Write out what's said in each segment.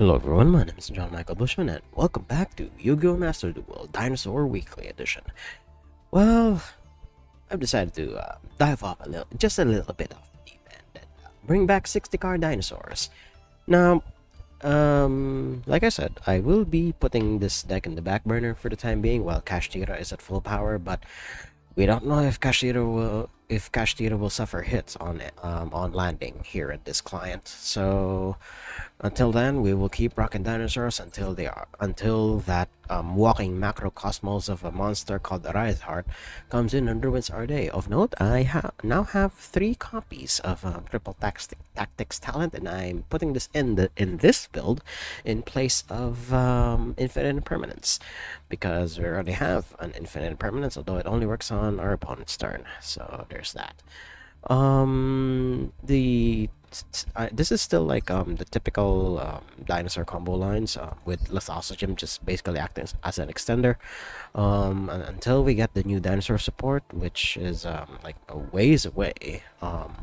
Hello everyone, my name is John Michael Bushman and welcome back to Yu-Gi-Oh! Master Duel Dinosaur Weekly Edition. Well, I've decided to dive off just a little bit off the deep end and bring back 60 card dinosaurs. Now, like I said, I will be putting this deck in the back burner for the time being while Kashtira is at full power, but we don't know if Kashtira will suffer hits on landing here at this client. So until then, we will keep rocking dinosaurs until that walking macrocosmos of a monster called the Heart comes in and ruins our day. Of note, I now have 3 copies of Triple Tactics Talent, and I'm putting this in this build in place of Infinite Impermanence because we already have an Infinite Impermanence, although it only works on our opponent's turn. So there's that. The this is still like the typical dinosaur combo lines with Lithosogem just basically acting as an extender and until we get the new dinosaur support, which is like a ways away.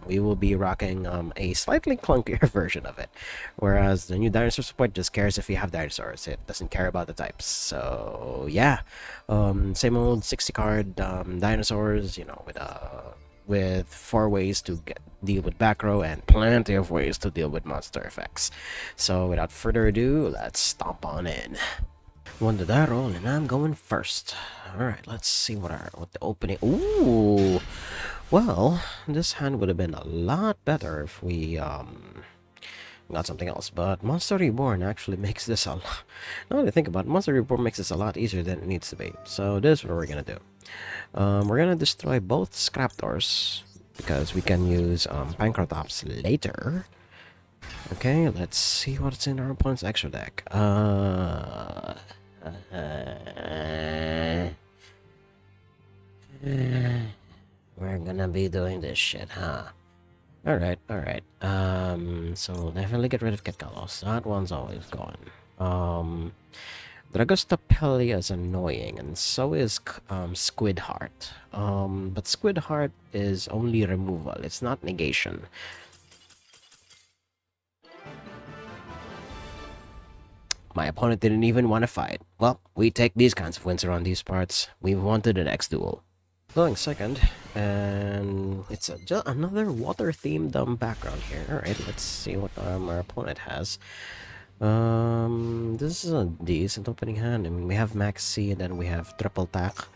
We will be rocking a slightly clunkier version of it, whereas the new dinosaur support just cares if you have dinosaurs. It doesn't care about the types. So yeah, same old 60 card dinosaurs, you know, with 4 ways to deal with back row and plenty of ways to deal with monster effects. So without further ado, let's stomp on in. One to that roll, and I'm going first. All right, let's see what the opening. Ooh, well, this hand would have been a lot better if we got something else. But Monster Reborn actually makes this a lot. Now that I think about it, Monster Reborn makes this a lot easier than it needs to be. So this is what we're gonna do. We're gonna destroy both scrap doors because we can use Pancratops later. Okay, let's see what's in our opponent's extra deck. We're gonna be doing this shit, huh? Alright, alright. So definitely get rid of Ketkalos. That one's always gone. Dragostapelia is annoying, and so is Squid Heart. But Squid Heart is only removal, it's not negation. My opponent didn't even want to fight. Well, we take these kinds of wins around these parts. We wanted the next duel. Going second, and it's just another water-themed background here. Alright, let's see what our opponent has. This is a decent opening hand. I mean, we have Max C, and then we have Triple Tack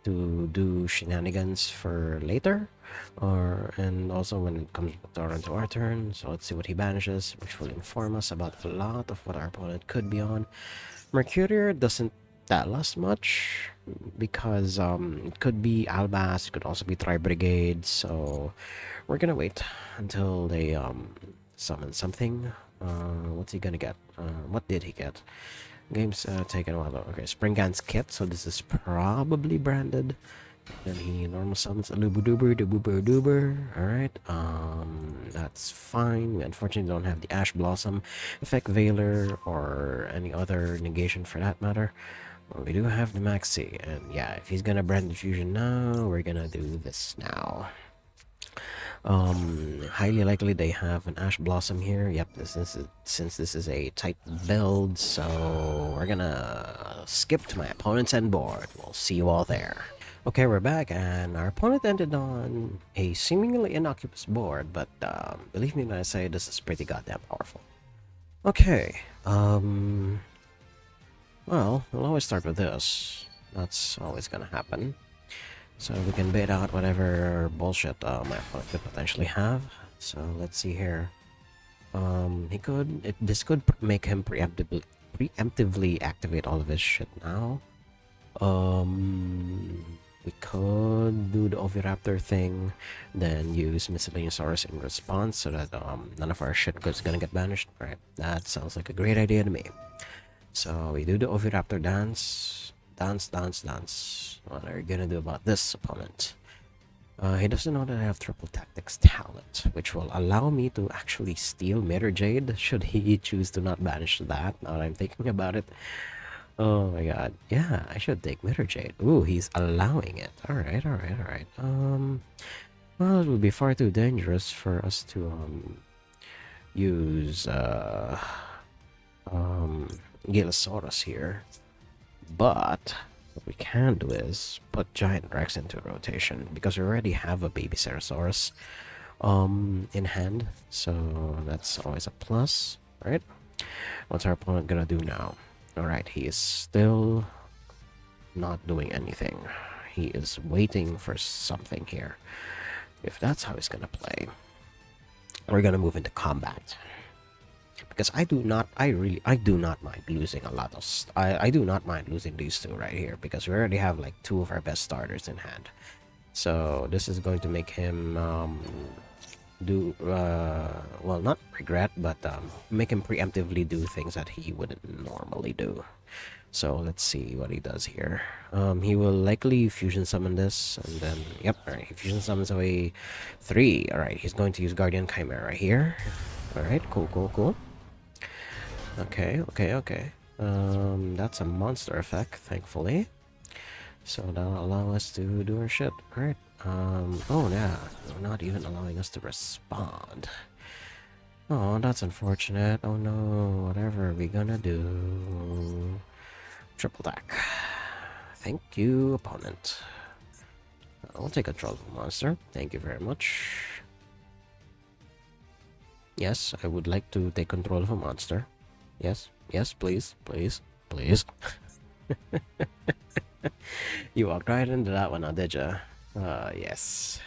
to do shenanigans for later, and also when it comes around to our turn. So let's see what he banishes, which will inform us about a lot of what our opponent could be on. Mercurier doesn't tell us much because it could be Albas, it could also be Tri Brigade. So we're gonna wait until they summon something. What's he gonna get? What did he get? Game's taken a while. Okay, Springgan's kit, so this is probably branded. Then he normal summons a Lubuduber, Dububer Duber. Alright, that's fine. We unfortunately don't have the Ash Blossom, Effect Veiler, or any other negation for that matter. Well, we do have the Maxi, and yeah, if he's gonna brand the fusion now, we're gonna do this now. Highly likely they have an Ash Blossom here. Yep, since this is a tight build, so we're gonna skip to my opponent's end board. We'll see you all there. Okay, we're back, and our opponent ended on a seemingly innocuous board, but believe me when I say this is pretty goddamn powerful. Okay, well, we'll always start with this. That's always gonna happen. So we can bait out whatever bullshit my opponent could potentially have. So let's see here. This could make him preemptively activate all of his shit now. We could do the Oviraptor thing, then use Miscellaneousaurus in response so that none of our shit is gonna get banished. Right, that sounds like a great idea to me. So we do the Oviraptor dance. Dance. What are you gonna do about this opponent? He doesn't know that I have Triple Tactics Talent, which will allow me to actually steal Mirror Jade should he choose to not banish that, now that I'm thinking about it. Oh my god. Yeah, I should take Mirror Jade. Ooh, he's allowing it. Alright. Well, it would be far too dangerous for us to use um, Gilosaurus here. But what we can do is put Giant Rex into rotation because we already have a baby Ceratosaurus in hand, so that's always a plus, right? What's our opponent gonna do now? All right, he is still not doing anything. He is waiting for something here. If that's how he's gonna play, we're gonna move into combat. Because I do not mind losing a lot of I do not mind losing these two right here because we already have like two of our best starters in hand. So this is going to make him do well, not regret, but make him preemptively do things that he wouldn't normally do. So let's see what he does here. He will likely fusion summon this, and then yep, all right, he fusion summons away 3. All right, he's going to use Guardian Chimera here. All right, cool, cool, cool. Okay, okay, okay. That's a monster effect, thankfully. So that'll allow us to do our shit. Alright. Oh yeah, they're not even allowing us to respond. Oh, that's unfortunate. Oh no, whatever are we gonna do? Triple attack. Thank you, opponent. I'll take control of the monster. Thank you very much. Yes, I would like to take control of a monster. Yes, yes, please, please, please. You walked right into that one, now did ya? Yes.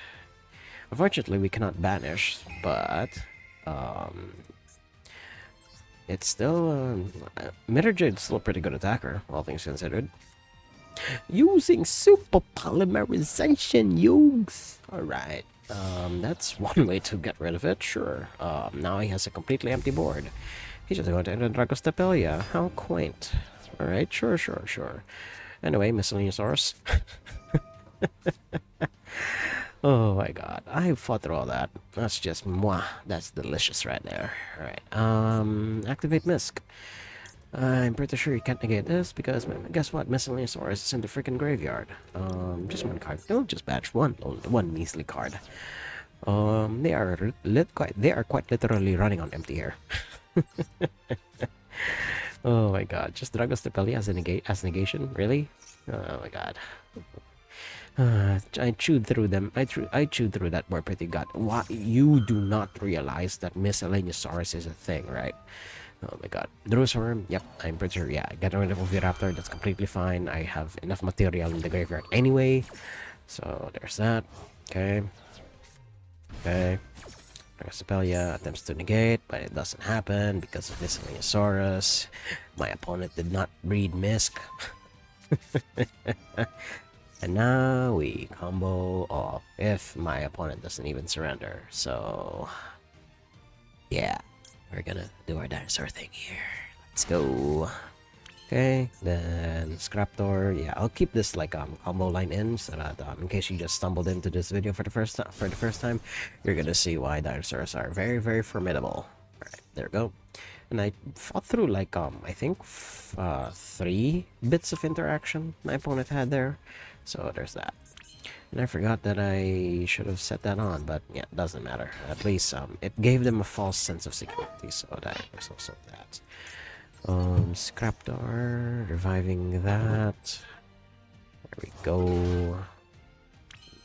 Unfortunately, we cannot banish, but um, it's still Metajade's still a pretty good attacker, all things considered. Using super polymerization, Yugs. All right. That's one way to get rid of it. Sure. Now he has a completely empty board. He's just going to enter Dragostapelia. How quaint. All right. Sure, sure, sure. Anyway, Miscellaneousaurus. Oh my god, I fought through all that. That's just mwah. That's delicious right there. Alright, activate Misk. I'm pretty sure you can't negate this because guess what? Miscellaneousaurus is in the freaking graveyard. Just one card. Don't just batch one measly card. They are quite literally running on empty here. Oh my god, just Dragostapelia as negation? Really? Oh my god. I chewed through them. I chewed through that board pretty good. Why you do not realize that Miscellaneousaurus is a thing, right? Oh my god. Drusworm, yep, I'm pretty sure, yeah. Get rid of Oviraptor, that's completely fine. I have enough material in the graveyard anyway. So there's that. Okay. Okay. Dragostapelia attempts to negate, but it doesn't happen because of Miscellaneousaurus. My opponent did not breed Misk. And now we combo off if my opponent doesn't even surrender. So, yeah, we're gonna do our dinosaur thing here. Let's go. Okay, then Scraptor. Yeah, I'll keep this like combo line in so that in case you just stumbled into this video for the first time, you're gonna see why dinosaurs are very, very formidable. All right, there we go. And I fought through like I think 3 bits of interaction my opponent had there. So there's that. And I forgot that I should have set that on, but yeah, it doesn't matter. At least it gave them a false sense of security, so that was also that. Scrapdar, reviving that. There we go.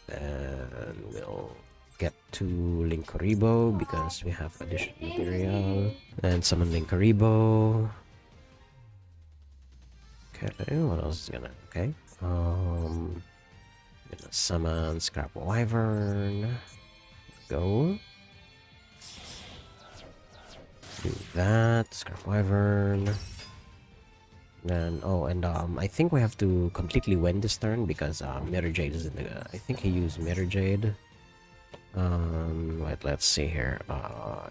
Then we'll get to Linkaribo because we have additional material. And summon Linkaribo. Okay, what else is gonna... Okay. Gonna summon Scrap Wyvern. Go. Do that. Scrap Wyvern. Then, oh, and I think we have to completely win this turn because Mirror Jade is in the... I think he used Mirror Jade. Wait, let's see here.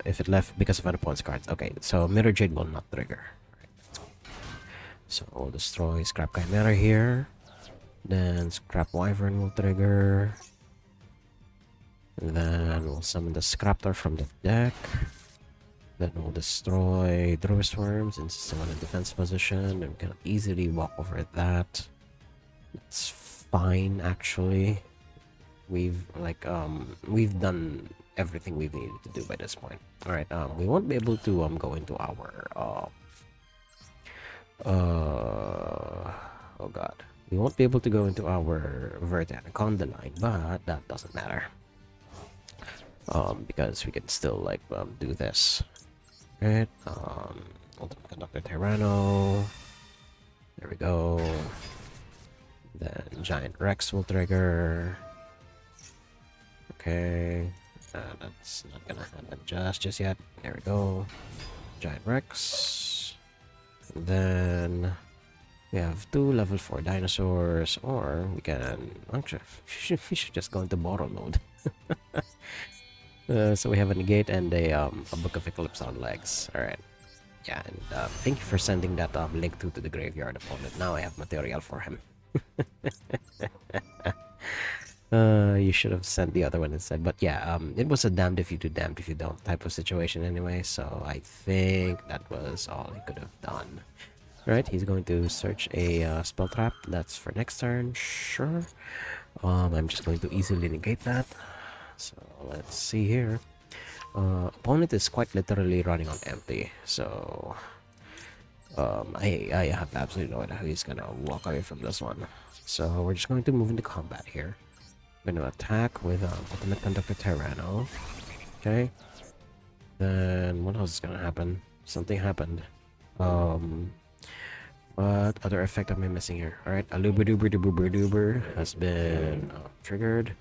If it left because of an opponent's cards. Okay, so Mirror Jade will not trigger. Right. So we'll destroy Scrap Chimera here. Then Scrap Wyvern will trigger. And then we'll summon the Scraptor from the deck. Then we'll destroy Druid Worm since it's still in a defense position. And we can easily walk over that. It's fine actually. We've done everything we've needed to do by this point. Alright, we won't be able to go into our Oh god. We won't be able to go into our Vertanaconda line, but that doesn't matter. Because we can still like do this. Right? Ultimate Conductor Tyranno. There we go. Then Giant Rex will trigger. Okay. That's not gonna happen just yet. There we go. Giant Rex. And then we have two level 4 dinosaurs, or we can actually we should just go into borrow mode. So we have a negate and a Book of Eclipse on legs. All right. Yeah, and thank you for sending that link to the graveyard opponent. Now I have material for him. You should have sent the other one instead. But yeah, it was a damned if you do, damned if you don't type of situation anyway. So I think that was all he could have done. Right, he's going to search a spell trap. That's for next turn. Sure. I'm just going to easily negate that. So let's see here. Opponent is quite literally running on empty. So I have absolutely no idea how he's gonna walk away from this one. So we're just going to move into combat here. I'm going to attack with Ultimate Conductor Tyranno. Okay. Then what else is gonna happen? Something happened. What other effect am I missing here? Alright, a Luber has been triggered.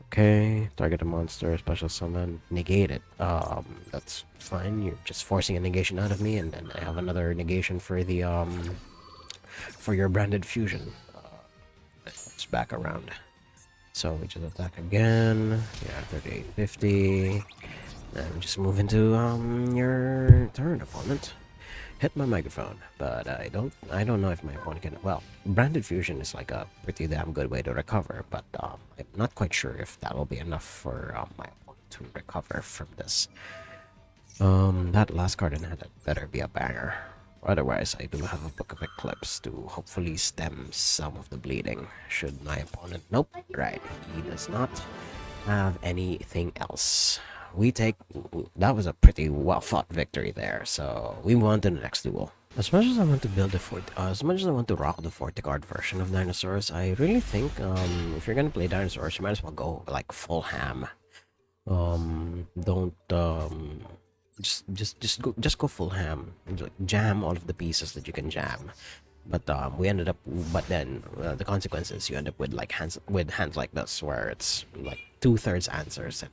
Okay, target a monster, special summon, negate it. That's fine. You're just forcing a negation out of me, and then I have another negation for the for your branded fusion. It's back around. So we just attack again. Yeah, 3850. And just move into your turn, opponent. Hit my microphone, but I don't know if my opponent can. Well, branded fusion is like a pretty damn good way to recover, but I'm not quite sure if that'll be enough for my opponent to recover from this. That last card in hand had better be a banger. Otherwise, I do have a Book of Eclipse to hopefully stem some of the bleeding. Should my opponent? Nope. Right, he does not have anything else. We take. That was a pretty well fought victory there. So we move on to the next duel. As much as I want to build the as much as I want to rock the 40 card version of dinosaurs, I really think if you're gonna play dinosaurs, you might as well go like full ham. Don't just go full ham. Like, jam all of the pieces that you can jam. But we ended up. But then the consequences, you end up with like hands like this, where it's like 2/3 answers and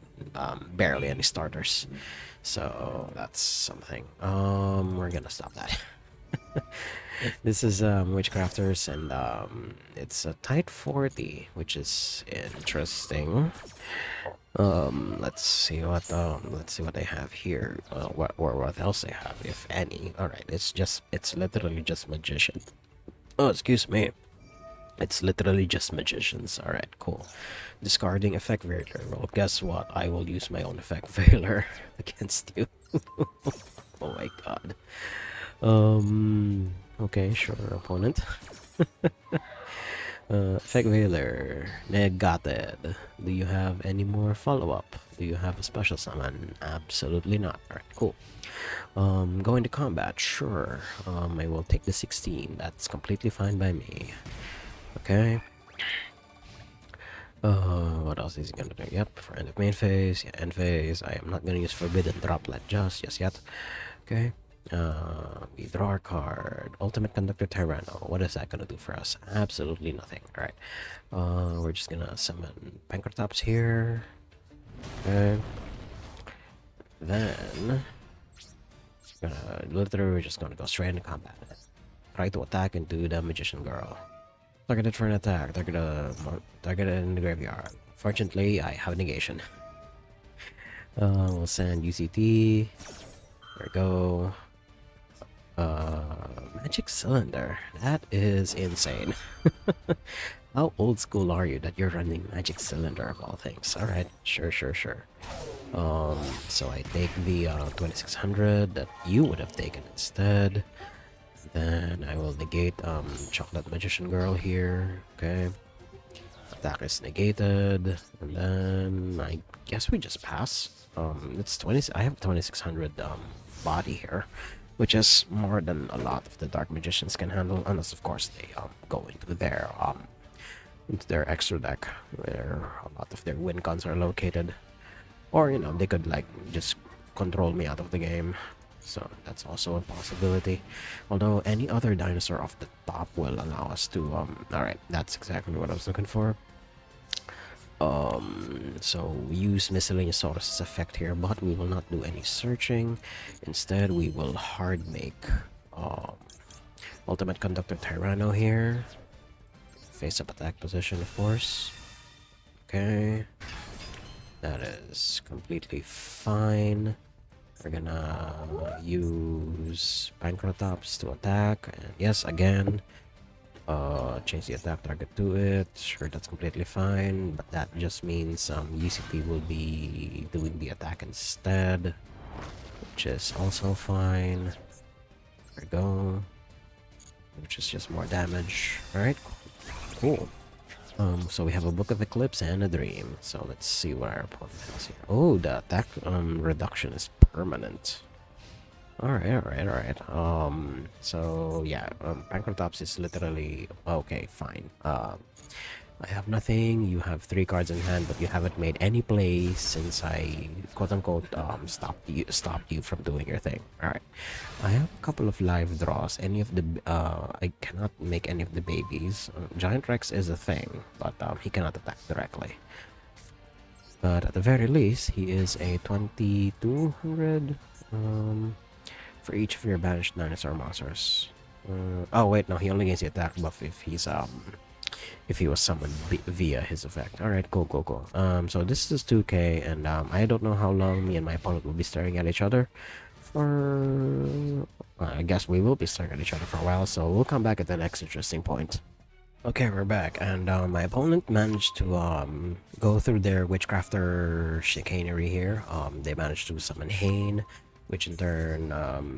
barely any starters. So that's something. We're gonna stop that. This is Witchcrafters, and it's a tight 40, which is interesting. Let's see what they have here. What else they have, if any. All right, it's literally just magician. Oh, excuse me. It's literally just magicians. All right, cool. Discarding effect veiler. Well, guess what? I will use my own effect veiler against you. Oh my god. Okay, sure, opponent. Effect veiler. Negated. Do you have any more follow-up? Do you have a special summon? Absolutely not. Alright, cool. Going to combat, sure. I will take the 16. That's completely fine by me. Okay. What else is he gonna do? Yep, for end of main phase. Yeah, end phase. I am not gonna use Forbidden Droplet just yet. Okay. We draw our card. Ultimate Conductor Tyranno. What is that gonna do for us? Absolutely nothing. Alright. We're just gonna summon Pankratops here. Okay. Then literally we're just gonna go straight into combat. Try to attack into the Magician Girl. Targeted for an attack. Targeted in the graveyard. Fortunately, I have a negation. We'll send UCT. There we go. Magic Cylinder. That is insane. How old school are you that you're running Magic Cylinder of all things? Alright, sure. So I take the 2600 that you would have taken instead. Then I will negate Chocolate Magician Girl here. Okay. Attack is negated. And then I guess we just pass. It's 20. I have 2600 body here. which is more than a lot of the dark magicians can handle, unless of course they go into their extra deck where a lot of their win cons are located, or they could like just control me out of the game. So that's also a possibility. Although any other dinosaur off the top will allow us to all right, that's exactly what I was looking for. So we use miscellaneous sources effect here, but we will not do any searching. Instead, we will hard make um, ultimate conductor Tyranno here. Face up attack position, of course. Okay, that is completely fine. We're gonna use Pancratops to attack, and yes, again, change the attack target to it. Sure, that's completely fine, but that just means UCP will be doing the attack instead, which is also fine. There we go. Which is just more damage. Alright, cool. So we have a Book of Eclipse and a Dream. So let's see what our opponent has here. Oh, the attack reduction is permanent. Alright. So yeah, Pancratops is literally okay, fine. I have nothing. You have 3 cards in hand, but you haven't made any plays since I quote unquote stopped you from doing your thing. Alright. I have a couple of live draws. Any of the I cannot make any of the babies. Giant Rex is a thing, but he cannot attack directly. But at the very least, he is a 2200 for each of your banished dinosaur monsters. Oh wait, no, he only gains the attack buff if he was summoned via his effect. All right, cool. So this is 2K, and I don't know how long me and my opponent will be staring at each other for. I guess we will be staring at each other for a while, so we'll come back at the next interesting point. Okay, we're back, and my opponent managed to go through their Witchcrafter chicanery here. They managed to summon Hane, which in turn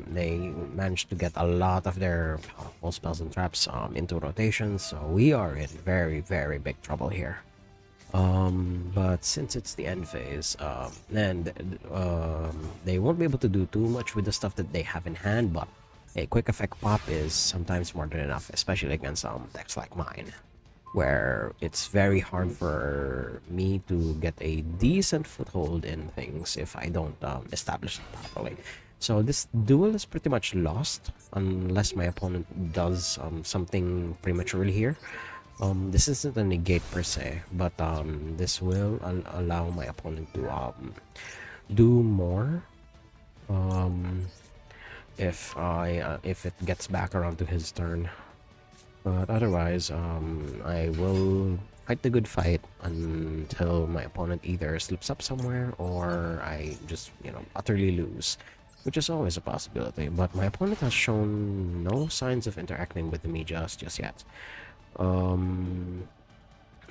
they managed to get a lot of their powerful spells and traps into rotation. So we are in very big trouble here. But since it's the end phase, then they won't be able to do too much with the stuff that they have in hand, but a quick effect pop is sometimes more than enough, especially against decks like mine, where it's very hard for me to get a decent foothold in things if I don't establish it properly. So this duel is pretty much lost unless my opponent does something prematurely here. This isn't a negate per se, but this will allow my opponent to do more. If it gets back around to his turn. But otherwise, I will fight the good fight until my opponent either slips up somewhere or I just, utterly lose, which is always a possibility. But my opponent has shown no signs of interacting with me just yet.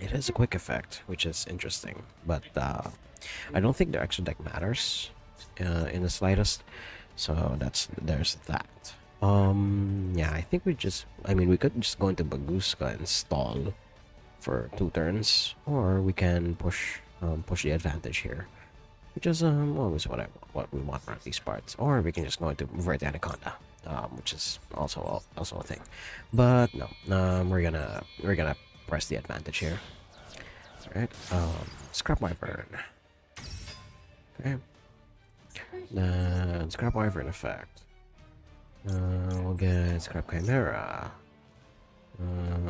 It is a quick effect, which is interesting, but I don't think the extra deck matters in the slightest. So there's that. Yeah, I think we could just go into Baguska and stall for 2 turns, or we can push the advantage here, which is always what we want around these parts. Or we can just go into Verte Anaconda, which is also a thing. But no, we're gonna press the advantage here. All right, Scrap Wyvern. Okay. Scrap Wyvern effect. We'll get Scrap Chimera.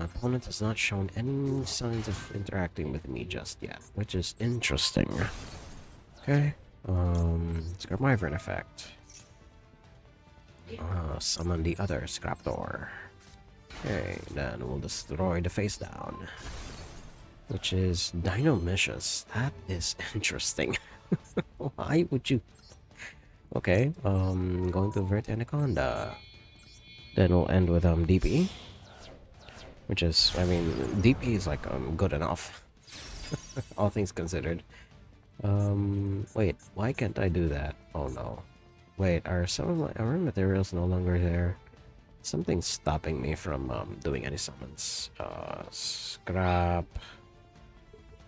Opponent has not shown any signs of interacting with me just yet, which is interesting. Okay. Scrap Wyvern effect. Summon the other Scrap Door. Okay, then we'll destroy the face down, which is Dino Mishas. That is interesting. Why would you? Okay, going to Vert Anaconda. Then we'll end with DP, which is, DP is like good enough, all things considered. Wait, why can't I do that? Oh no, wait, are some of our materials no longer there? Something's stopping me from doing any summons. Scrap.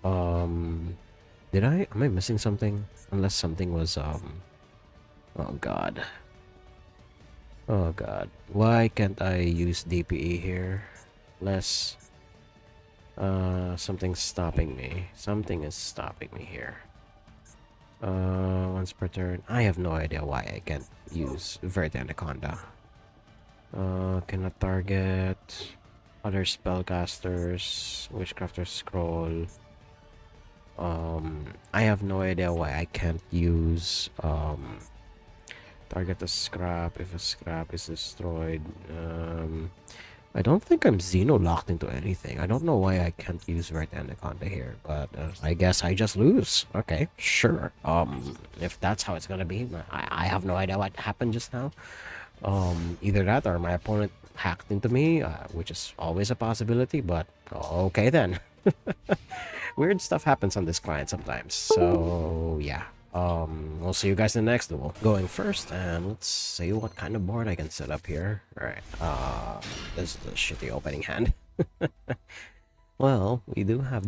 Am I missing something? Unless something was oh god. Oh god. Why can't I use DPE here? Less. Something's stopping me. Something is stopping me here. Once per turn. I have no idea why I can't use Verde Anaconda. Cannot target other spellcasters, Witchcrafter's Scroll. I have no idea why I can't use target a scrap if a scrap is destroyed. I don't think I'm Xeno locked into anything. I don't know why I can't use Red Anaconda here, but I guess I just lose. Okay, sure. If that's how it's gonna be, I have no idea what happened just now. Either that or my opponent hacked into me, which is always a possibility, but okay then. Weird stuff happens on this client sometimes. So yeah. We'll see you guys in the next duel. Going first, and let's see what kind of board I can set up here. Alright, this is a shitty opening hand. Well, we do have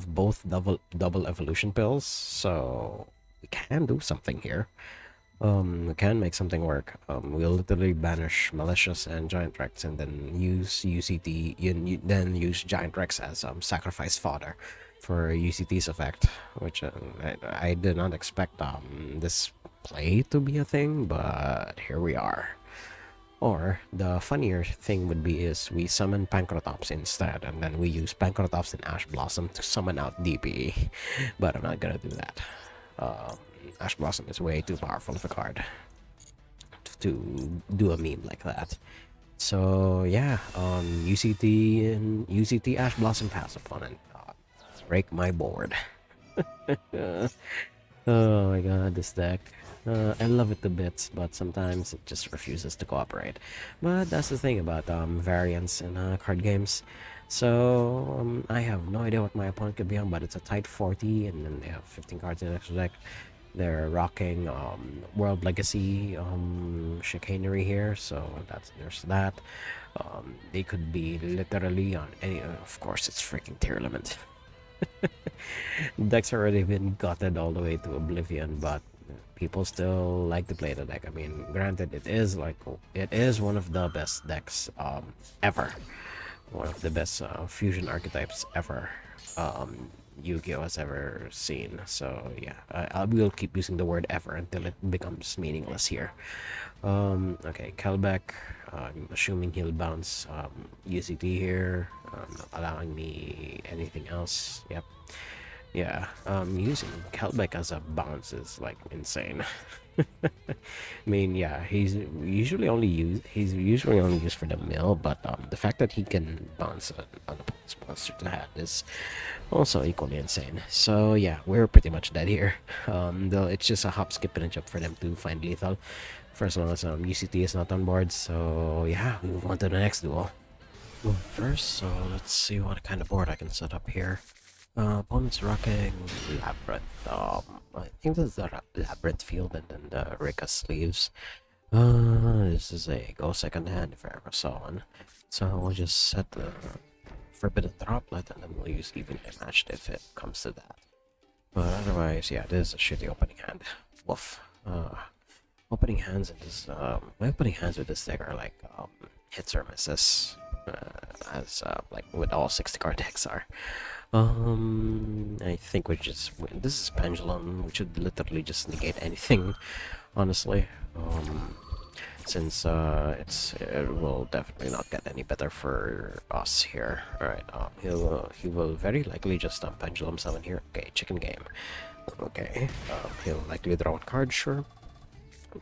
both double evolution pills, so we can do something here. We can make something work. We'll literally banish Malicious and Giant Rex and then use UCT, then use Giant Rex as sacrifice fodder for UCT's effect, which I did not expect this play to be a thing, but here we are. Or the funnier thing would be is we summon Pancratops instead, and then we use Pancratops and Ash Blossom to summon out DP, but I'm not gonna do that. Ash Blossom is way too powerful of a card to do a meme like that. So yeah, UCT and UCT Ash Blossom pass opponent. Break my board. Oh my god, this deck. I love it to bits, but sometimes it just refuses to cooperate. But that's the thing about variants in card games. So I have no idea what my opponent could be on, but it's a tight 40, and then they have 15 cards in the extra deck. They're rocking World Legacy chicanery here, so there's that. They could be literally on any. Of course, it's freaking Tier Limit. Deck's already been gutted all the way to oblivion, but people still like to play the deck. I mean, granted, it is one of the best decks ever, one of the best fusion archetypes ever. YuGiOh has ever seen. So yeah, I will keep using the word ever until it becomes meaningless here. Okay, Kelbeck. I'm assuming he'll bounce UCT here, not allowing me anything else. Yep. Yeah, using Kelbeck as a bounce is like insane. I mean, yeah, he's usually only used for the mill, but the fact that he can bounce an opponent's monster to hand is also equally insane. So yeah, we're pretty much dead here. Though it's just a hop, skip, and a jump for them to find lethal. For as long as UCT is not on board. So yeah, we move on to the next duel. Well, first, so let's see what kind of board I can set up here. Opponent's rocking Labyrinth. I think this is the Labyrinth field and then the Rika sleeves. This is a go second hand if I ever saw one. So we'll just set the Forbidden Droplet and then we'll use Even Matched if it comes to that. But otherwise, yeah, this is a shitty opening hand. Woof. Opening hands in this, my opening hands with this deck are like hits or misses, as like with all 60 card decks are. I think we just this is Pendulum. We should literally just negate anything, honestly. Since it will definitely not get any better for us here. All right. He will very likely just Pendulum summon here. Okay, chicken game. Okay. He'll likely draw one card. Sure.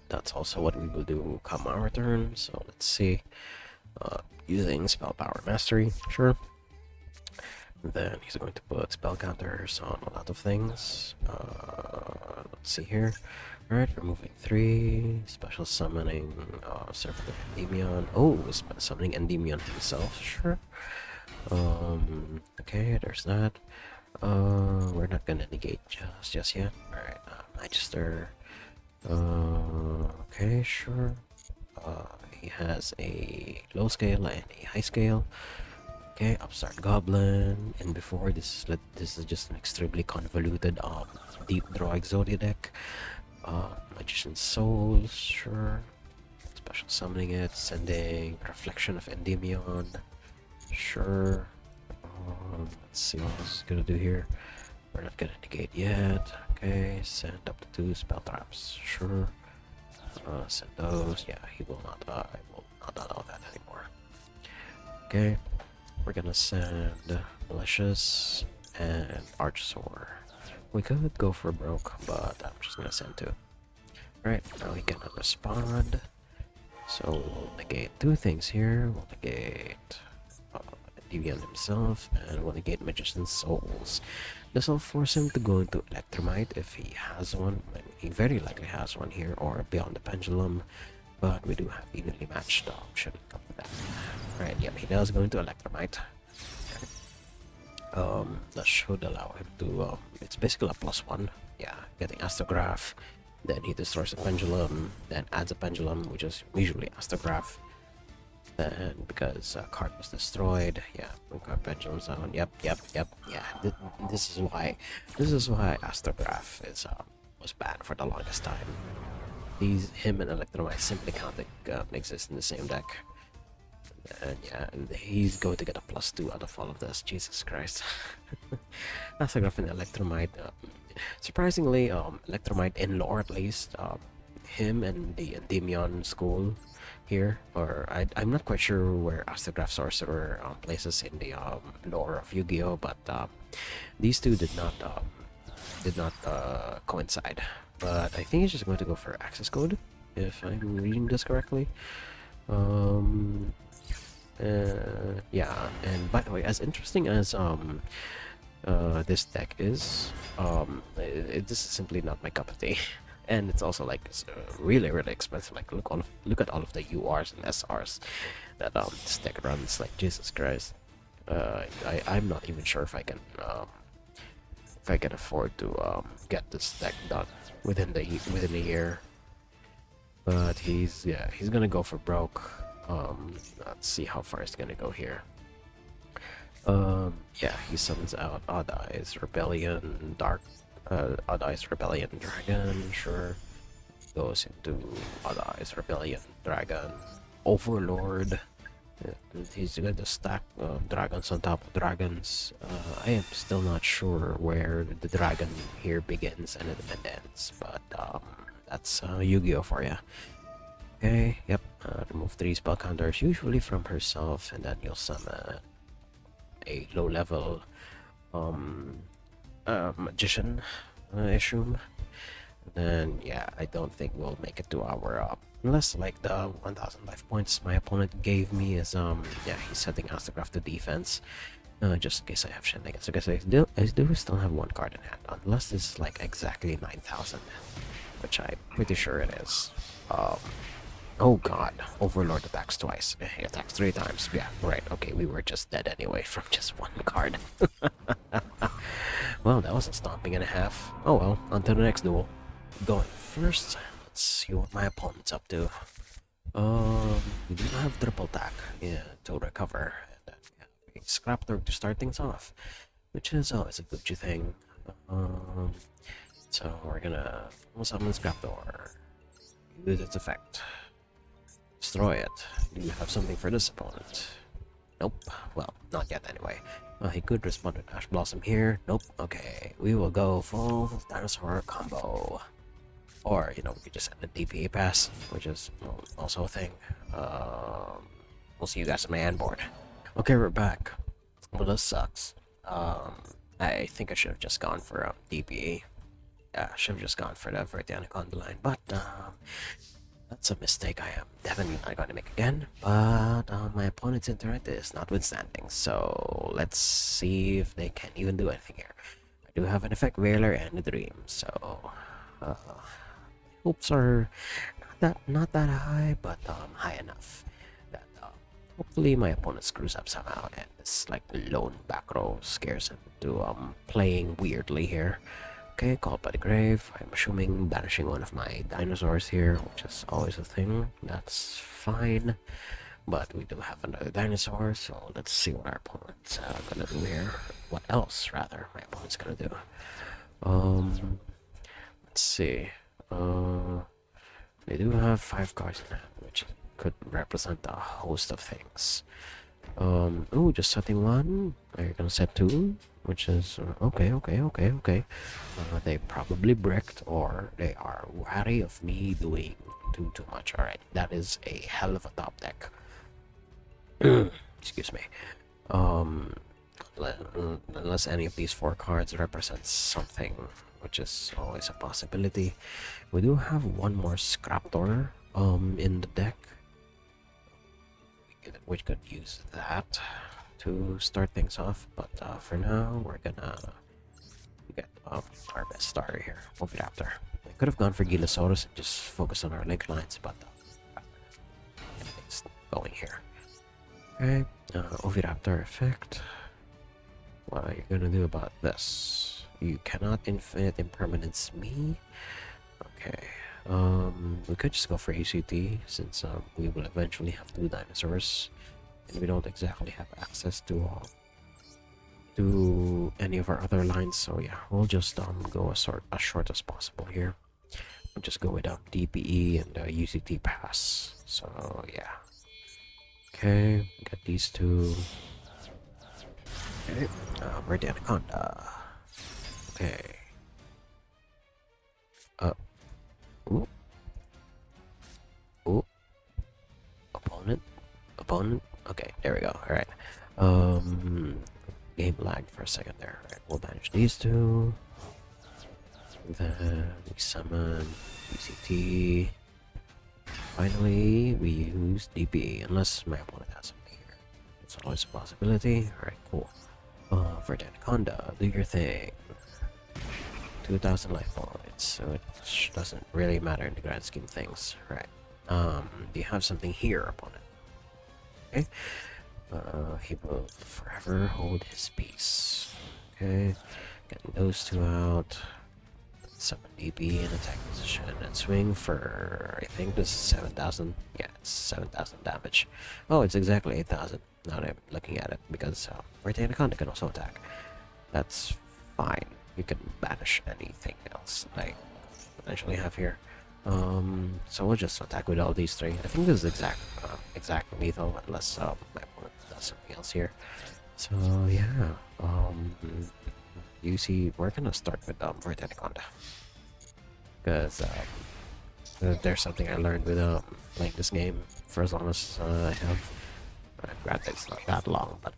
That's also what we will do come our turn. So let's see. Using Spell Power Mastery. Sure. Then he's going to put spell counters on a lot of things. Let's see here. Alright, removing 3. Special summoning Servant of Endymion. Oh, summoning Endymion himself, sure. Okay, there's that. We're not gonna negate just yet. Alright, Magister. Okay, sure. He has a low scale and a high scale. Okay, Upstart Goblin, and before this is just an extremely convoluted deep draw Exodia deck. Magician's Soul, sure. Special summoning it, sending Reflection of Endymion. Sure. Let's see what else is gonna do here. We're not gonna negate yet. Okay, send up to 2 spell traps. Sure. Send those. Yeah, he will not. I will not allow that anymore. Okay, we're gonna send Malicious and Archosaur. We could go for broke, but I'm just gonna send 2. Right, now he cannot respond. So we'll negate 2 things here. We'll negate Deviant himself, and we'll negate Magician's Souls. This will force him to go into Electromite if he has one. I mean, he very likely has one here, or Beyond the Pendulum. But we do have evenly matched, shouldn't come to that. Right, yep, he does go into Electromite. That should allow him to, it's basically a +1. Yeah, getting Astrograph. Then he destroys a pendulum, then adds a pendulum, which is usually Astrograph. Then because a card was destroyed, yeah, we got pendulum zone. Yep. Yeah. This is why Astrograph is was banned for the longest time. Him and Electromite simply can't exist in the same deck. And yeah, he's going to get a +2 out of all of this. Jesus Christ. Astrograph and Electromite. Surprisingly, Electromite in lore at least, him and the Endymion school here, or I'm not quite sure where Astrograph Sorcerer places in the lore of Yu-Gi-Oh, but these two did not coincide. But I think he's just going to go for access code, if I'm reading this correctly. Yeah, and by the way, as interesting as this deck is, this is simply not my cup of tea. And it's also like it's really expensive. Like look at all of the URs and SRs that this deck runs. Like Jesus Christ, I'm not even sure if I can afford to get this deck done within a year. But he's gonna go for broke. Let's see how far he's gonna go here. Yeah, he summons out Odd Eyes Rebellion Odd Eyes Rebellion Dragon, sure. Goes into Odd Eyes Rebellion Dragon Overlord. He's going to stack dragons on top of dragons. I am still not sure where the dragon here begins and it ends, but that's Yu-Gi-Oh for you. Okay, yep. Remove 3 spell counters, usually from herself, and then you'll summon a low-level magician, I assume. Then yeah, I don't think we'll make it to our unless like the 1,000 life points my opponent gave me is yeah, he's setting Astrograph to defense. Just in case I have shenanigans. Because I do still have 1 card in hand, unless this is like exactly 9,000, which I'm pretty sure it is. Oh god, Overlord attacks twice. He attacks 3 times. Yeah, right. Okay, we were just dead anyway from just 1 card. Well, that was a stomping and a half. Oh well, on to the next duel. Going first, let's see what my opponent's up to. We do have triple attack, yeah, to recover. And then yeah, Scrap Torque to start things off, which is always a Gucci thing. So we're gonna summon Scrap Door. Use its effect. Destroy it. Do you have something for this opponent? Nope. Well, not yet anyway. He could respond to Ash Blossom here. Nope. Okay, we will go full dinosaur combo. Or, you know, we could just send a DPA pass, which is also a thing. We'll see you guys on my hand board. Okay, we're back. Well, this sucks. I think I should have just gone for DPA. Yeah, I should have just gone for the Vertianic on the line, but that's a mistake I am definitely not going to make again. But my opponent's intellect is notwithstanding, so let's see if they can even do anything here. I do have an effect Veiler and a Dream, so hopes are not that high, but high enough that hopefully my opponent screws up somehow, and this like lone back row scares him to playing weirdly here. Okay, called by the grave. I'm assuming banishing one of my dinosaurs here, which is always a thing. That's fine. But we do have another dinosaur, so let's see what our opponent's gonna do here. What else, rather, my opponent's gonna do. Let's see. They do have 5 cards in hand, which could represent a host of things. Oh, just setting one. Are you gonna set two? Which is okay. They probably bricked, or they are wary of me doing too much. All right, that is a hell of a top deck. Excuse me. Um, unless any of these four cards represents something, which is always a possibility. We do have one more Scraptor in the deck. We could use that to start things off, but for now we're gonna get our best starter here, Oviraptor. I could have gone for Gilosaurus and just focus on our link lines, but it's going here. Okay, Oviraptor effect. What are you gonna do about this? You cannot infinite impermanence me. Okay. We could just go for ACT since we will eventually have two dinosaurs, and we don't exactly have access to any of our other lines. So yeah, we'll just go as short as possible here. We'll just go with DPE and UCT pass. So yeah. Okay, get these two. Okay, we're the Anaconda. Okay. Ooh. Ooh. Opponent. Okay, there we go. All right. Game lagged for a second there. All right, we'll banish these two. Then we summon ECT. Finally, we use DP, unless my opponent has something here. It's always a possibility. All right, cool. For the Anaconda, do your thing. 2,000 life points, so it doesn't really matter in the grand scheme of things, right? Do you have something here, opponent? Okay. He will forever hold his peace. Okay. Getting those two out. Summon DB in attack position and swing for, I think this is 7,000. Yeah, it's 7,000 damage. Oh, it's exactly 8,000 now that I'm looking at it, because Right Anaconda can also attack. That's fine. You can banish anything else I potentially have here. So we'll just attack with all these three. I think this is exact lethal, unless my opponent does something else here. So yeah, you see, we're gonna start with Right Anaconda, because there's something I learned with playing this game for as long as I have. Granted, it's not that long, but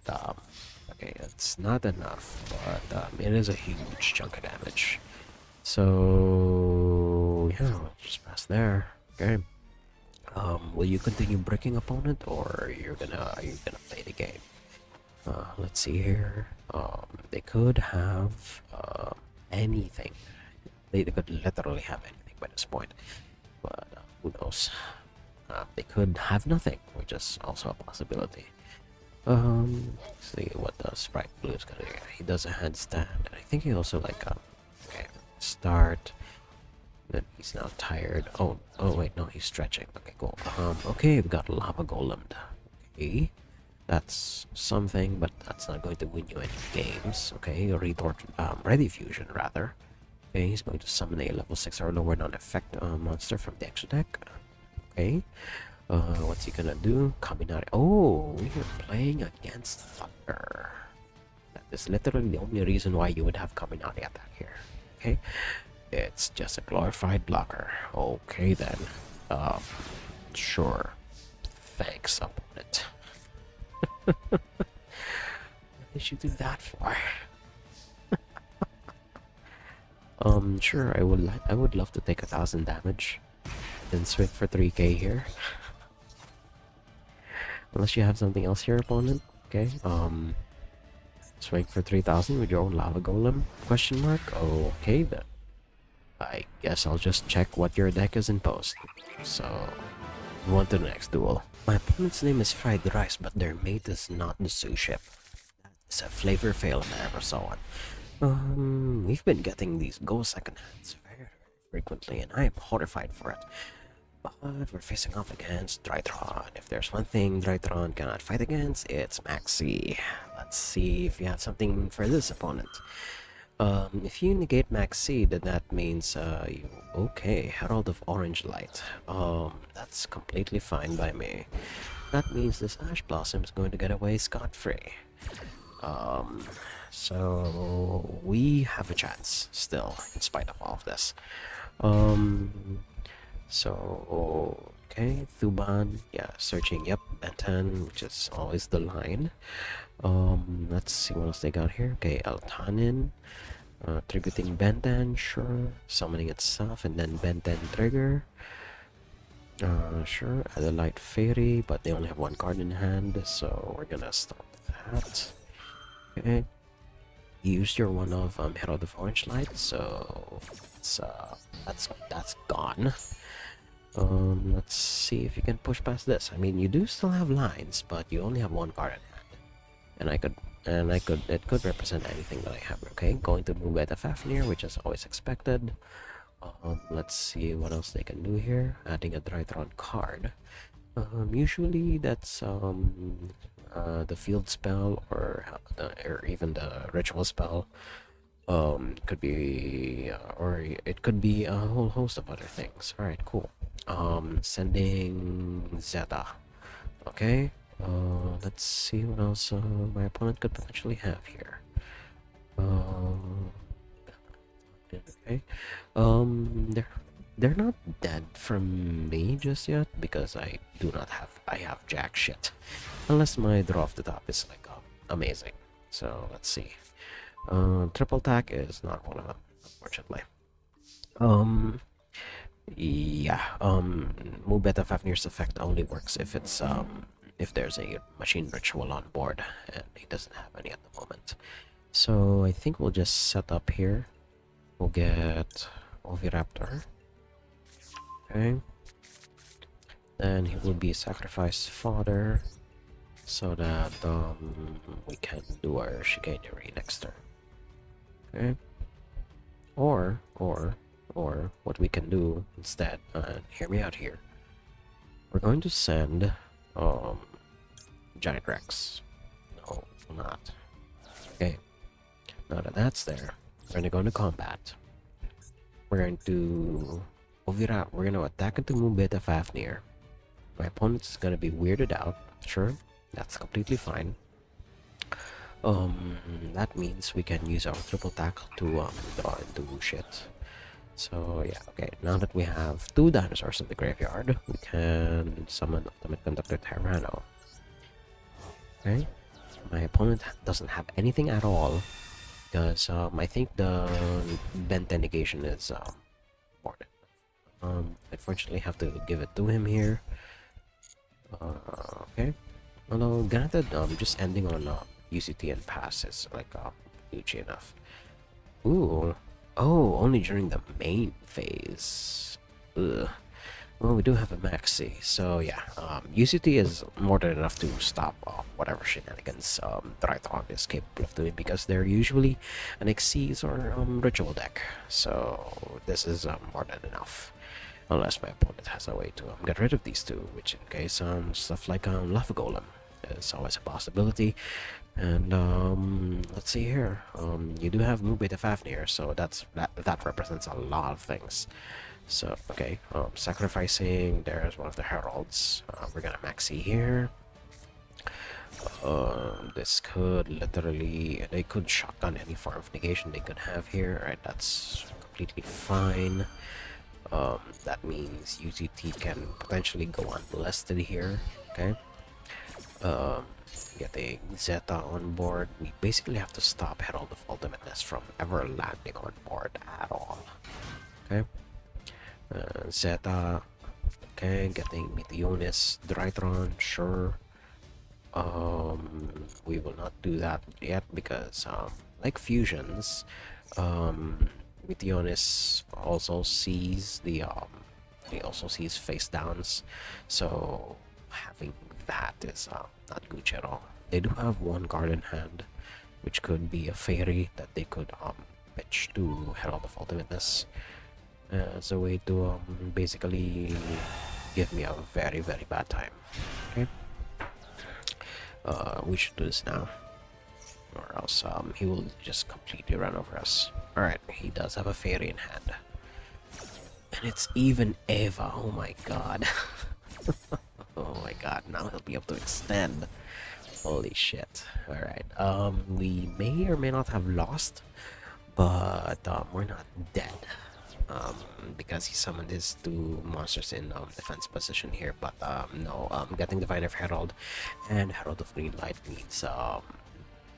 okay, it's not enough, but it is a huge chunk of damage. So yeah, we'll just pass there. Okay. Will you continue breaking opponent, or are you gonna play the game? Let's see here. They could have anything. They could literally have anything by this point, but who knows? They could have nothing, which is also a possibility. See what the Sprite Blue is gonna do. He does a handstand, and I think he also okay, start. Then he's now tired. Oh wait, no, he's stretching. Okay, cool. Okay, we've got Lava Golem. Okay, that's something, but that's not going to win you any games. Okay, Retort, Ready Fusion rather. Okay, he's going to summon a level 6 or lower non-effect monster from the extra deck. Okay. What's he gonna do? Kaminari. Oh, we're playing against Thunder. That is literally the only reason why you would have Kaminari attack here. Okay. It's just a glorified blocker. Okay then. Sure. Thanks, opponent. What did you do that for? Sure, I would love to take 1,000 damage. Then swing for 3k here. Unless you have something else here, opponent. Okay, swing for 3,000 with your own Lava Golem? Question mark? Okay then. I guess I'll just check what your deck is in post. So, on to the next duel. My opponent's name is Fried Rice, but their mate is not the sous chef. That is a flavor fail if I ever saw one. We've been getting these go second hands very frequently, and I am horrified for it. But we're facing off against Drytron. If there's one thing Drytron cannot fight against, it's Maxi. Let's see if you have something for this opponent. If you negate max C, then that means you okay. Herald of Orange Light. That's completely fine by me. That means this Ash Blossom is going to get away scot-free. Um, so we have a chance still, in spite of all of this. Um, so okay, Thuban, yeah, searching. Yep, Benton, which is always the line. Let's see what else they got here. Okay, Altanin. Tributing Benten, sure. Summoning itself and then Benten trigger. Sure. Add a light fairy, but they only have one card in hand, so we're gonna stop that. Okay. Use your one of Herald of Orange Light, so it's that's gone. Let's see if you can push past this. I mean, you do still have lines, but you only have one card in hand, and it could represent anything that I have. Okay, going to move at Fafnir, which is always expected. Let's see what else they can do here. Adding a Drytron card. Usually that's the field spell or even the ritual spell. Could be or it could be a whole host of other things. All right, cool. Sending Zeta. Okay. Let's see what else my opponent could potentially have here. Okay. They're not dead from me just yet because I have jack shit. Unless my draw off the top is like amazing. So let's see. Triple attack is not one of them, unfortunately. Um yeah. Mubeta Fafnir's effect only works if there's a machine ritual on board, and he doesn't have any at the moment. So I think we'll just set up here. We'll get Oviraptor. Okay. Then he will be sacrificed fodder so that we can do our chicanery next turn. Okay. Or what we can do instead, hear me out here. We're going to send Giant Rex. No, not. Okay. Now that that's there, we're gonna go into combat. We're going to we're gonna attack into Mubeta Fafnir. My opponent's gonna be weirded out. Sure, that's completely fine. That means we can use our triple tackle to draw into shit. So yeah, okay. Now that we have two dinosaurs in the graveyard, we can summon Ultimate Conductor Tyranno. Okay. My opponent doesn't have anything at all because I think the Benten negation is more than unfortunately have to give it to him here. Okay. Although granted, just ending on UCT and pass is like huge enough. Ooh. Oh, only during the main phase. Ugh. Well, we do have a maxi, so yeah. UCT is more than enough to stop whatever shenanigans Drytron is capable of doing because they're usually an Xyz or ritual deck. So this is more than enough. Unless my opponent has a way to get rid of these two, which in case stuff like Lava Golem is always a possibility. And let's see here. You do have Mubeta Fafnir, so that represents a lot of things. So okay, sacrificing. There's one of the heralds. We're gonna maxi here. This could literally they could shotgun any form of negation they could have here. Right, that's completely fine. That means UCT can potentially go unmolested here. Okay. Getting Zeta on board, we basically have to stop Herald of Ultimateness from ever landing on board at all. Okay. Zeta. Okay, getting Meteonis, Drytron, sure. We will not do that yet because like fusions, Meteonis also sees he also sees face downs, so having that is not good at all. They do have one card in hand, which could be a fairy that they could pitch to Herald of Ultimateness as a way to basically give me a very bad time. Okay. We should do this now. Or or else he will just completely run over us. Alright, he does have a fairy in hand. And it's even Eva, oh my god. Oh my god, now he'll be able to extend. Holy shit. Alright, we may or may not have lost, but we're not dead. Because he summoned his two monsters in defense position here, but no, getting Divine of Herald and Herald of Green Light means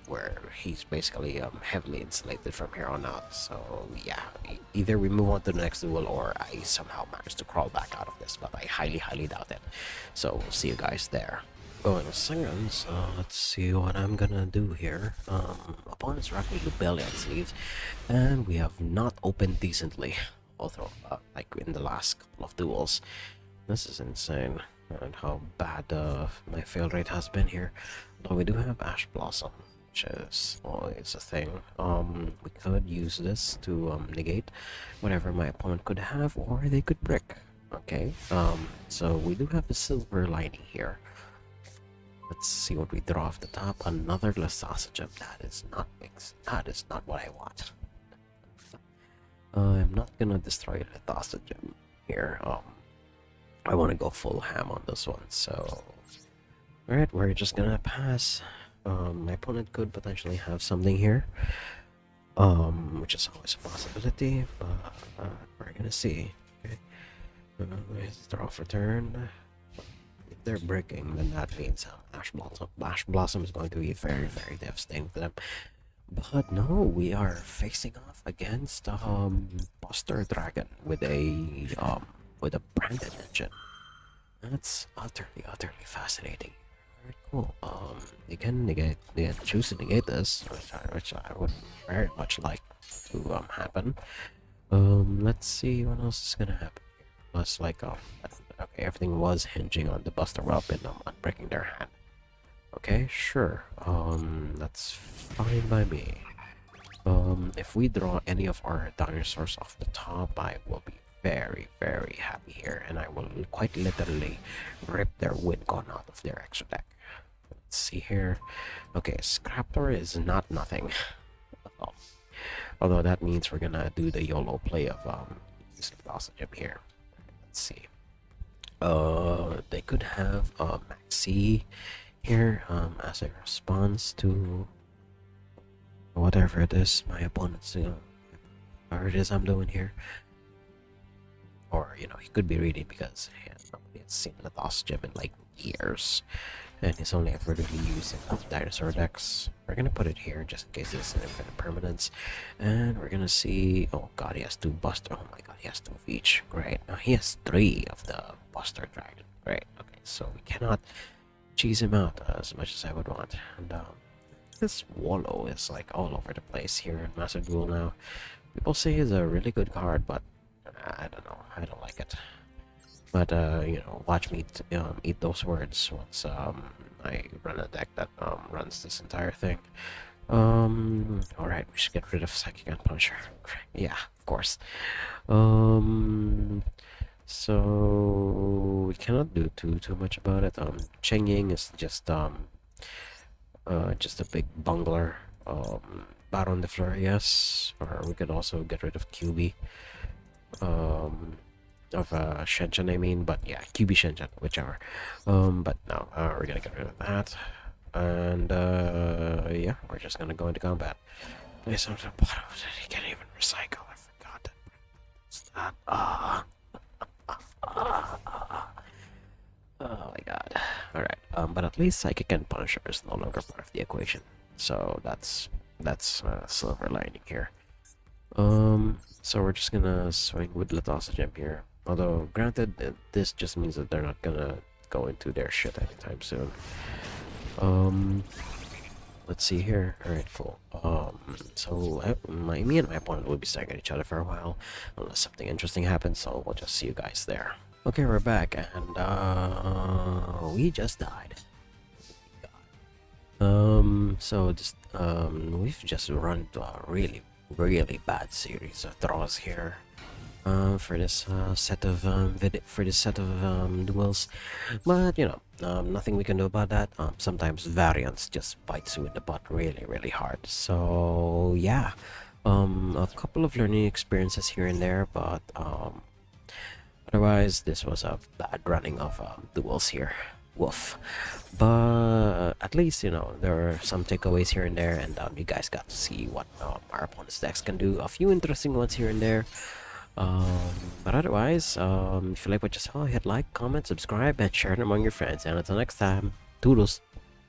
where he's basically heavily insulated from here on out. So yeah, either we move on to the next duel or I somehow manage to crawl back out of this, but I highly doubt it. So we'll see you guys there. Going seconds, let's see what I'm gonna do here. Opponents rocking Rebellion sleeves, and we have not opened decently, although like in the last couple of duels. This is insane, and how bad my fail rate has been here. Though we do have Ash Blossom, which is always a thing. We could use this to negate whatever my opponent could have, or they could brick. Okay, so we do have a silver lining here. Let's see what we draw off the top. Another Lasasagem. That is not what I want. I'm not gonna destroy Lasasagem here. I want to go full ham on this one. So, alright, we're just gonna pass. My opponent could potentially have something here, which is always a possibility. But we're gonna see. Okay, let's draw for turn. If they're breaking, then that means Ash Blossom is going to be very devastating to them. But no, we are facing off against Buster Dragon with a branded engine. That's utterly fascinating. Very cool. You can choose to negate this, which I would very much like to happen. Let's see what else is gonna happen. Plus, like, okay, everything was hinging on the Buster Up and on breaking their hand. Okay, sure. That's fine by me. If we draw any of our dinosaurs off the top, I will be very happy here, and I will quite literally rip their Wincon out of their extra deck. Let's see here. Okay, Scraptor is not nothing. Although that means we're gonna do the YOLO play of using Oxygen here. Let's see. They could have Maxi here as a response to whatever it is my opponent's or it is I'm doing here. Or, you know, he could be reading because nobody has seen Lathos Gem in like years. And he's only ever really using dinosaur decks. We're gonna put it here just in case it's an infinite permanence. And we're gonna see, oh god, he has 2 Buster. Oh my god, he has 2 of each. Great. Now he has 3 of the Buster Dragon. Great. Okay, so we cannot cheese him out as much as I would want. And this Wallow is like all over the place here in Master Duel now. People say he's a really good card, but I don't know. I don't like it. But you know, watch me eat those words once I run a deck that runs this entire thing. Alright, we should get rid of Psychic and Punisher. Yeah, of course. So we cannot do too much about it. Cheng Ying is just a big bungler. Baron de Fleur, yes. Or we could also get rid of QB. Of Shenzhen, I mean, but yeah, QB Shenzhen, whichever. But no, we're gonna get rid of that. And yeah, we're just gonna go into combat. Place on the bottom, he can't even recycle. I forgot that. What's that? Oh my god. Alright, but at least Psychic and Punisher is no longer part of the equation. So that's silver lining here. So we're just gonna swing with Lathos Gem here. Although, granted, this just means that they're not gonna go into their shit anytime soon. Let's see here. Alright, cool. So me and my opponent will be staring at each other for a while, unless something interesting happens, so we'll just see you guys there. Okay, we're back, and we just died. So just we've just run into a really bad series of draws here. for this set of for this set of duels. But nothing we can do about that. Sometimes variance just bites you in the butt really, really hard. So yeah, a couple of learning experiences here and there, but otherwise this was a bad running of duels here. Woof. But at least there are some takeaways here and there, and you guys got to see what our opponent's decks can do. A few interesting ones here and there. But otherwise, if you like what you saw, hit like, comment, subscribe, and share it among your friends. And until next time, toodles.